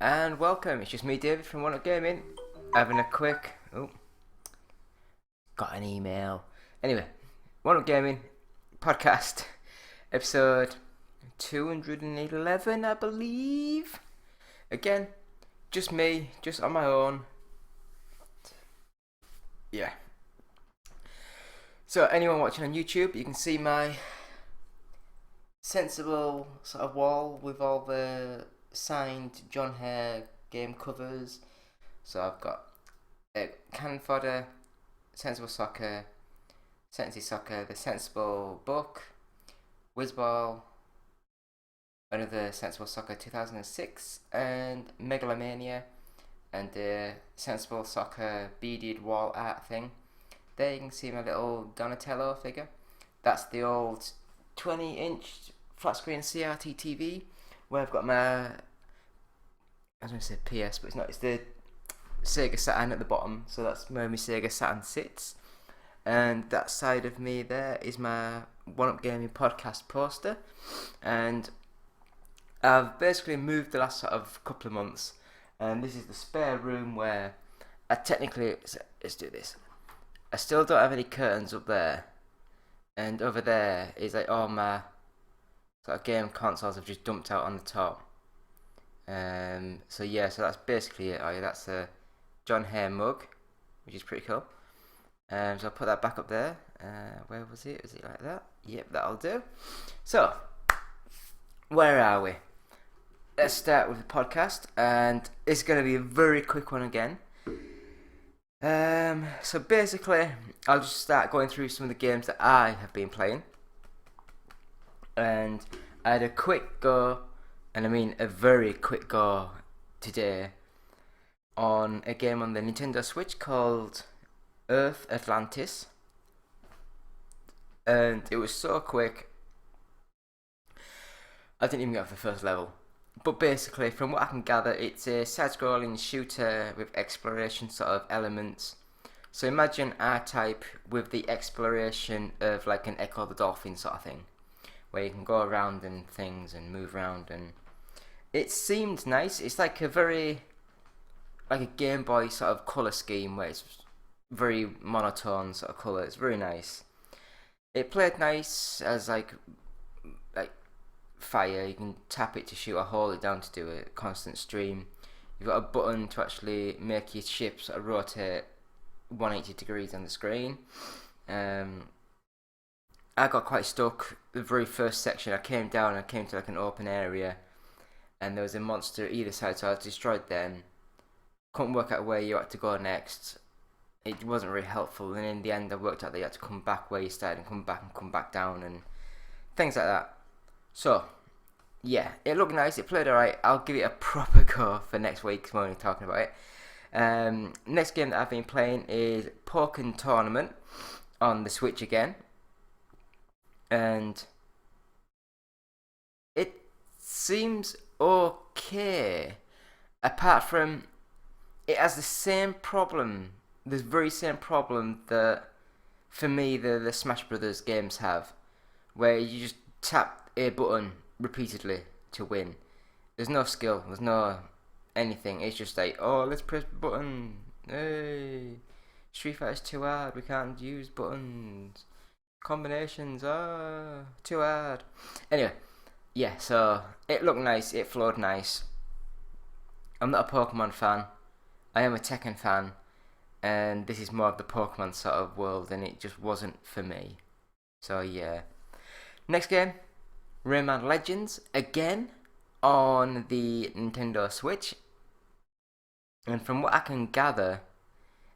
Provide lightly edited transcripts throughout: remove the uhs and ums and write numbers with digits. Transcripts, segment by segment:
And welcome. It's just me, David from One Up Gaming, having a quick. Oh, got an email. Anyway, One Up Gaming podcast, episode 211, I believe. Again, just me, just on my own. Yeah. So, anyone watching on YouTube, you can see my sensible sort of wall with all the signed John Hare game covers. So I've got Cannon Fodder, Sensible Soccer, Sensei Soccer, The Sensible Book, Whizball, another Sensible Soccer 2006, and Megalomania, and the Sensible Soccer beaded wall art thing. There you can see my little Donatello figure. That's the old 20-inch flat screen CRT TV where I've got my, I was going to say PS, but it's not, it's the Sega Saturn at the bottom, so that's where my Sega Saturn sits. And that side of me there is my One Up Gaming podcast poster. And I've basically moved the last sort of couple of months, and this is the spare room where I technically, let's do this, I still don't have any curtains up there, and over there is like all my sort of game consoles I've just dumped out on the top. So that's basically it. That's a John Hare mug, which is pretty cool. So I'll put that back up there. Where was it? Is it like that? Yep, that'll do. So, where are we? Let's start with the podcast, and it's going to be a very quick one again. So basically, I'll just start going through some of the games that I have been playing. And I had a quick go, and I mean a very quick go today, on a game on the Nintendo Switch called Earth Atlantis. And it was so quick, I didn't even get off the first level. But basically, from what I can gather, it's a side-scrolling shooter with exploration sort of elements. So imagine R-Type with the exploration of like an Echo the Dolphin sort of thing, where you can go around and things and move around, and it seemed nice. It's like a Game Boy sort of colour scheme where it's very monotone sort of colour. It's very nice. It played nice as like fire. You can tap it to shoot or hold it down to do a constant stream. You've got a button to actually make your ship sort of rotate 180 degrees on the screen. I got quite stuck. The very first section, I came to like an open area, and there was a monster either side, so I destroyed them. Couldn't work out where you had to go next. It wasn't very helpful, and in the end I worked out that you had to come back where you started and come back down and things like that. So, yeah, it looked nice, it played alright. I'll give it a proper go for next week because we're only talking about it. Next game that I've been playing is Pokken Tournament on the Switch again. And it seems okay, apart from it has the very same problem that, for me, the Smash Brothers games have, where you just tap a button repeatedly to win. There's no skill, there's no anything. It's just like, oh, let's press the button. Hey, Street Fighter's too hard, we can't use buttons. Combinations, too hard. Anyway, yeah, so it looked nice, it flowed nice. I'm not a Pokemon fan, I am a Tekken fan, and this is more of the Pokemon sort of world, and it just wasn't for me. So yeah. Next game, Rayman Legends, again on the Nintendo Switch. And from what I can gather,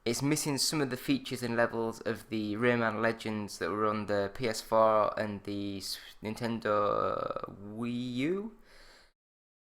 it's missing some of the features and levels of the Rayman Legends that were on the PS4 and the Nintendo Wii U.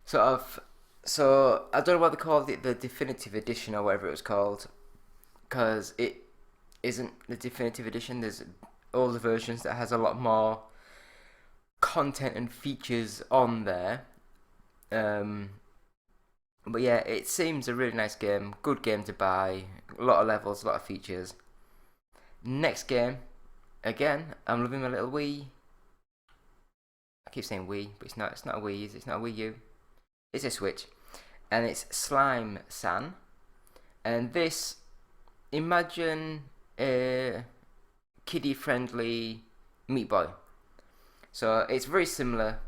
So I don't know what they called it, the Definitive Edition or whatever it was called, because it isn't the Definitive Edition. There's older versions that has a lot more content and features on there. But yeah, it seems a really nice game, good game to buy, a lot of levels, a lot of features. Next game, again, I'm loving my little Wii. I keep saying Wii, but it's not a Wii, is it? It's not a Wii U. It's a Switch. and it's Slime San. And this, imagine a kiddie friendly Meat Boy. So it's very similar,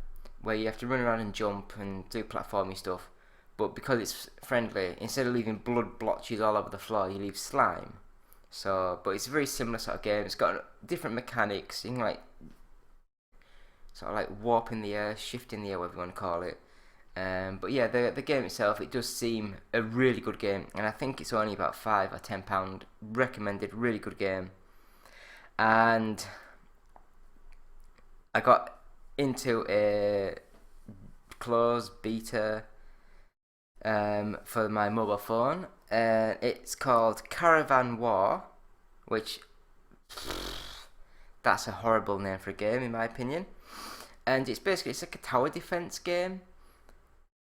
where you have to run around and jump and do platformy stuff. But because it's friendly, instead of leaving blood blotches all over the floor, you leave slime. So, but it's a very similar sort of game. It's got different mechanics. You can like sort of like warp in the air, shift in the air, whatever you want to call it. But yeah, the game itself, it does seem a really good game, and I think it's only about £5 or £10. Recommended, really good game. And I got into a closed beta for my mobile phone. It's called Caravan War, which that's a horrible name for a game in my opinion. And it's like a tower defense game,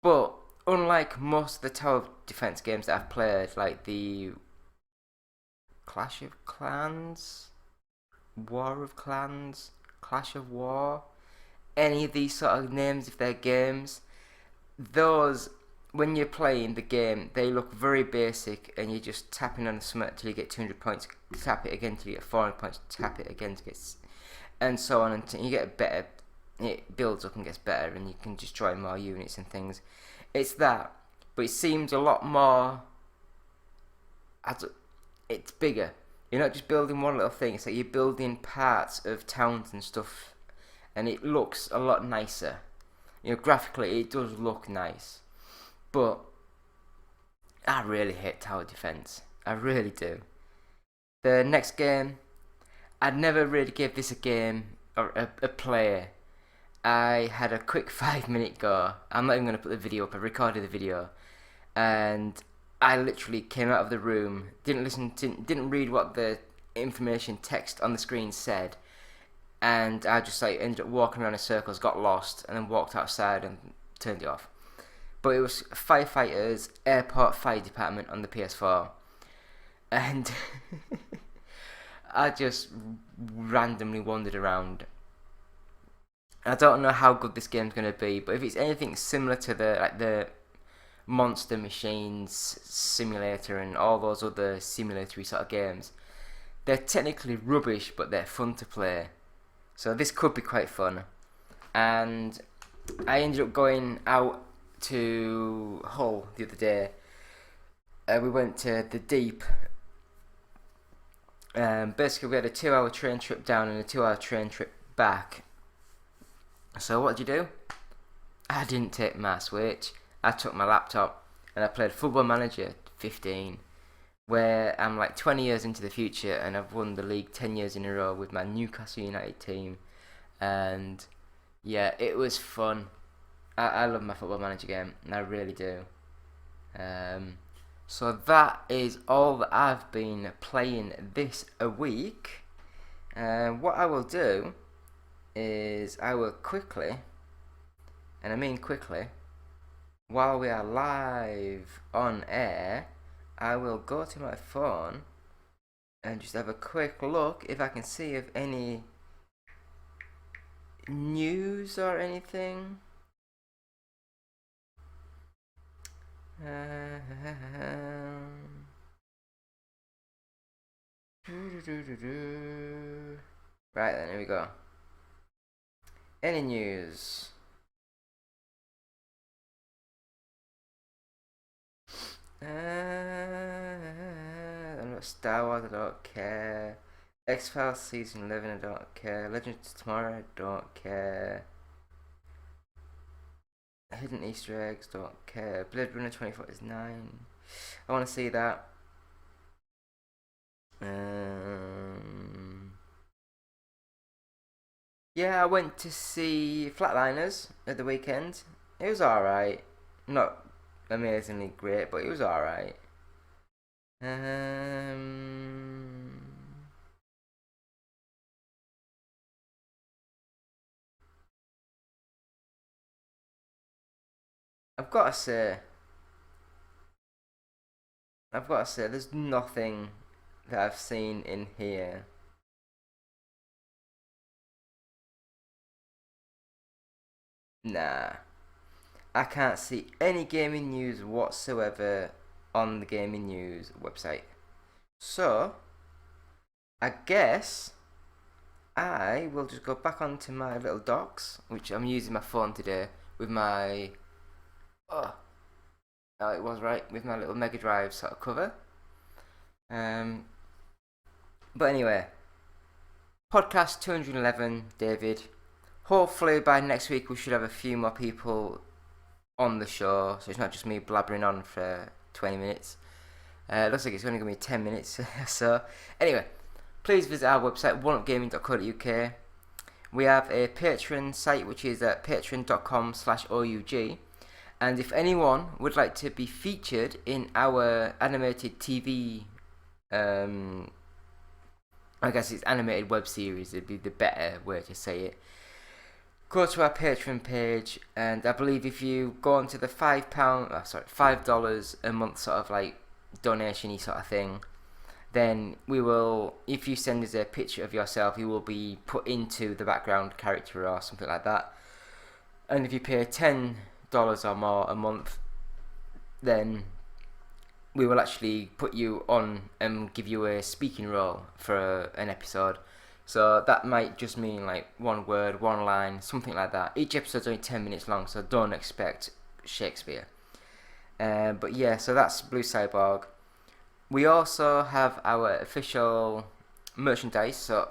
but unlike most of the tower defense games that I've played, like the Clash of Clans, War of Clans, Clash of War, any of these sort of names if they're games, those, when you're playing the game, they look very basic, and you're just tapping on the smut till you get 200 points, tap it again till you get 400 points, tap it again to get, and so on until you get better. It builds up and gets better, and you can destroy more units and things. It's that, but it seems a lot more. It's bigger. You're not just building one little thing. It's like you're building parts of towns and stuff, and it looks a lot nicer. You know, graphically, it does look nice, but I really hate tower defense. I really do. The next game, I'd never really give this a game or a play. I had a quick 5 minute go. I'm not even going to put the video up. I recorded the video, and I literally came out of the room, didn't read what the information text on the screen said, and I just like ended up walking around in circles, got lost, and then walked outside and turned it off. But it was Firefighters Airport Fire Department on the PS4, and I just randomly wandered around. I don't know how good this game's gonna be, but if it's anything similar to the Monster Machines simulator and all those other simulatory sort of games, they're technically rubbish, but they're fun to play. So this could be quite fun. And I ended up going out to Hull the other day. We went to the Deep. Basically, we had a 2 hour train trip down and a 2 hour train trip back. So what did you do? I didn't take my Switch. I took my laptop and I played Football Manager 15, where I'm like 20 years into the future and I've won the league 10 years in a row with my Newcastle United team. And yeah, it was fun. I love my Football Manager game, and I really do. So that is all that I've been playing this a week. What I will do is I will quickly, and I mean quickly, while we are live on air, I will go to my phone and just have a quick look if I can see if any news or anything. Right then, here we go. Any news? I'm not Star Wars, I don't care. X-Files Season 11, I don't care. Legends of Tomorrow, I don't care. Hidden Easter eggs, don't care. Blade Runner 2049, I want to see that. Yeah, I went to see Flatliners at the weekend. It was alright. Not amazingly great, but it was alright. I've got to say, there's nothing that I've seen in here. Nah. I can't see any gaming news whatsoever on the gaming news website. So, I guess I will just go back onto my little docs, which I'm using my phone today with my. Oh, it was right, with my little Mega Drive sort of cover. But anyway, podcast 211, David. Hopefully by next week we should have a few more people on the show, so it's not just me blabbering on for 20 minutes. It looks like it's only going to be 10 minutes. So, anyway, please visit our website, oneupgaming.co.uk. We have a Patreon site, which is at patreon.com/OUG. And if anyone would like to be featured in our animated TV, I guess it's animated web series, it'd be the better way to say it. Go to our Patreon page, and I believe if you go onto the $5 a month sort of like donation-y sort of thing, then we will, if you send us a picture of yourself, you will be put into the background character or something like that. And if you pay $10 or more a month, then we will actually put you on and give you a speaking role for an episode. So that might just mean like one word, one line, something like that. Each episode's only 10 minutes long, so don't expect Shakespeare. But yeah, so that's Blue Cyborg. We also have our official merchandise, so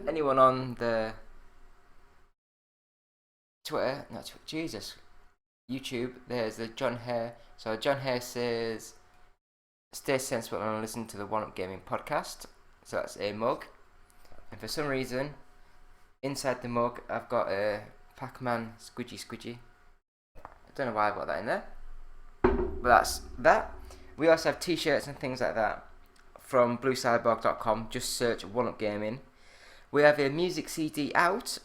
anyone on the YouTube, there's the John Hare. So John Hare says, stay sensible and listen to the One Up Gaming podcast. So that's a mug. And for some reason, inside the mug, I've got a Pac-Man squidgy. I don't know why I got that in there. But that's that. We also have t-shirts and things like that from bluecyborg.com. Just search One Up Gaming. We have a music CD out.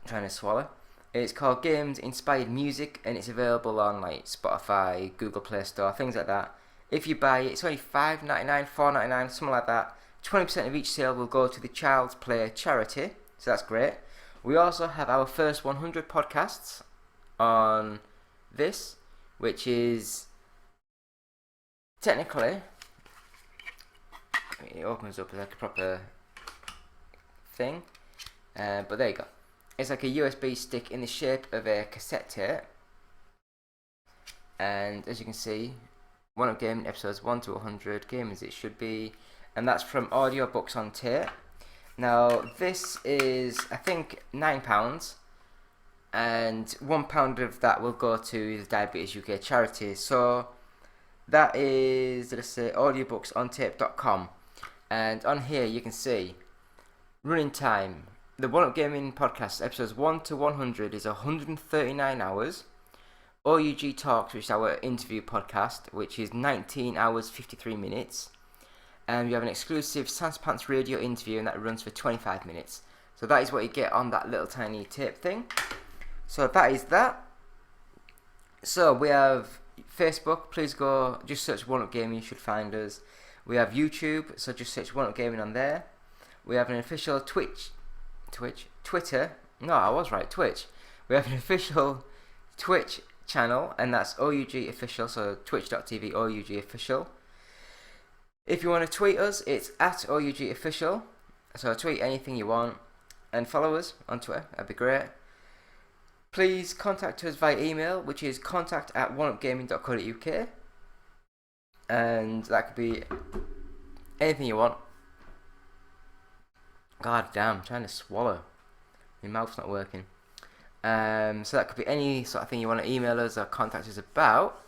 I'm trying to swallow. It's called Games Inspired Music, and it's available on like Spotify, Google Play Store, things like that. If you buy it, it's only $5.99, $4.99, something like that. 20% of each sale will go to the Child's Play charity, so that's great. We also have our first 100 podcasts on this, which is technically, it opens up as like a proper thing, but there you go. It's like a USB stick in the shape of a cassette tape, and as you can see, One Up Gaming episodes 1 to 100, game as it should be, and that's from Audiobooks on Tape. Now this is, I think, £9, and £1 of that will go to the Diabetes UK charity. So that is, let's say, audiobooksontape.com, and on here you can see running time. The One Up Gaming podcast, episodes 1 to 100, is 139 hours. OUG Talks, which is our interview podcast, which is 19 hours 53 minutes. And we have an exclusive Sans Pants radio interview, and that runs for 25 minutes. So that is what you get on that little tiny tape thing. So that is that. So we have Facebook. Please go, just search One Up Gaming, you should find us. We have YouTube, so just search One Up Gaming on there. We have an official Twitter. No, I was right, Twitch. We have an official Twitch channel, and that's OUG Official, so twitch.tv OUG Official. If you want to tweet us, it's at OUG Official, so tweet anything you want, and follow us on Twitter, that'd be great. Please contact us via email, which is contact@oneupgaming.co.uk, and that could be anything you want. God damn, I'm trying to swallow. My mouth's not working. So that could be any sort of thing you want to email us or contact us about.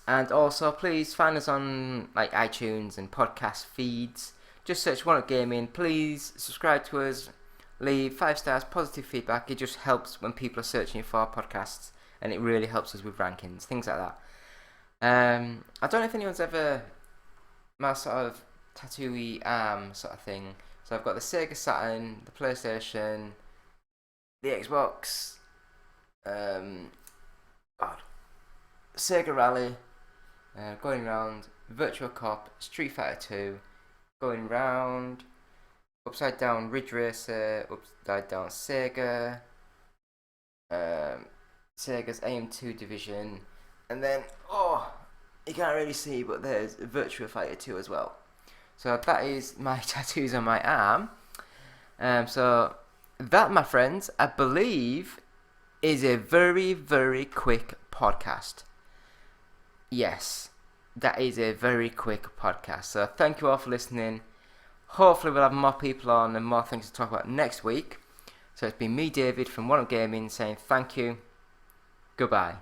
And also, please find us on like iTunes and podcast feeds. Just search One Up Gaming. Please subscribe to us. Leave 5 stars, positive feedback. It just helps when people are searching for our podcasts, and it really helps us with rankings, things like that. I don't know if anyone's ever my sort of tattooy arm sort of thing. So I've got the Sega Saturn, the PlayStation, the Xbox, Sega Rally, going round, Virtual Cop, Street Fighter 2, going round, Upside Down Ridge Racer, Upside Down Sega, Sega's AM2 division, and then you can't really see, but there's Virtua Fighter 2 as well. So that is my tattoos on my arm. So that, my friends, I believe is a very, very quick podcast. Yes, that is a very quick podcast. So thank you all for listening. Hopefully we'll have more people on and more things to talk about next week. So it's been me, David, from One Up Gaming, saying thank you. Goodbye.